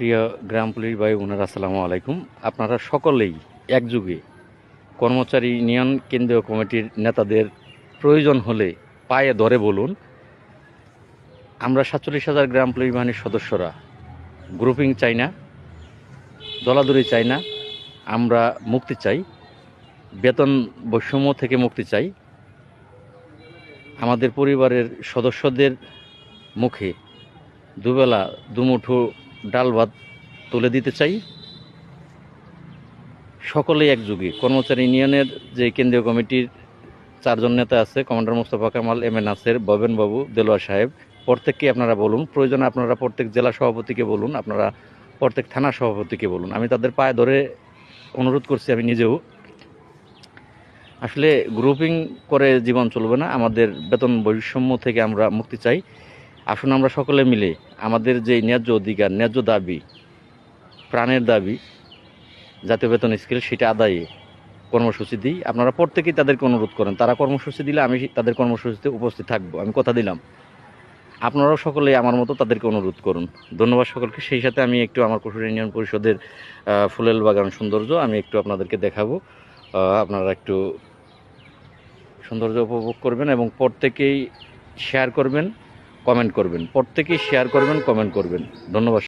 প্রিয় গ্রাম পুলিশ ভাই বোনেরা, আসসালামু আলাইকুম। আপনারা সকলেই একযোগে কর্মচারী ইউনিয়ন কেন্দ্রীয় কমিটির নেতাদের প্রয়োজন হলে পায়ে ধরে বলুন, আমরা 47,000 গ্রাম পুলিশ বাহিনীর সদস্যরা গ্রুপিং চাই না, দলাদলি চাই না। আমরা মুক্তি চাই, বেতন বৈষম্য থেকে মুক্তি চাই। আমাদের পরিবারের সদস্যদের মুখে দুবেলা দুমুঠো ডাল ভাত তুলে দিতে চাই। সকলেই একযোগে কর্মচারী ইউনিয়নের যে কেন্দ্রীয় কমিটির 4 জন নেতা আছে, commander Mostafa Kamal, M A Naser, ববেন বাবু, দেলোয়ার সাহেব, প্রত্যেককে আপনারা বলুন। প্রয়োজনে আপনারা প্রত্যেক জেলা সভাপতিকে বলুন, আপনারা প্রত্যেক থানা সভাপতিকে বলুন। আমি তাদের পায়ে ধরে অনুরোধ করছি, আমি নিজেও। আসলে গ্রুপিং করে জীবন চলবে না। আমাদের বেতন বৈষম্য থেকে আমরা মুক্তি চাই। আসুন আমরা সকলে মিলে আমাদের যে ন্যায্য অধিকার, ন্যায্য দাবি, প্রাণের দাবি, জাতীয় বেতন স্কেল, সেটা আদায়ে কর্মসূচি দিই। আপনারা প্রত্যেকেই তাদেরকে অনুরোধ করেন। তারা কর্মসূচি দিলে আমি তাদের কর্মসূচিতে উপস্থিত থাকবো, আমি কথা দিলাম। আপনারাও সকলেই আমার মতো তাদেরকে অনুরোধ করুন। ধন্যবাদ সকলকে। সেই সাথে আমি একটু আমার কসুর ইউনিয়ন পরিষদের ফুলেল বাগান সৌন্দর্য আমি একটু আপনাদেরকে দেখাবো। আপনারা একটু সৌন্দর্য উপভোগ করবেন এবং প্রত্যেকেই শেয়ার করবেন, কমেন্ট করবেন। প্রত্যেকেই শেয়ার করবেন, কমেন্ট করবেন। ধন্যবাদ।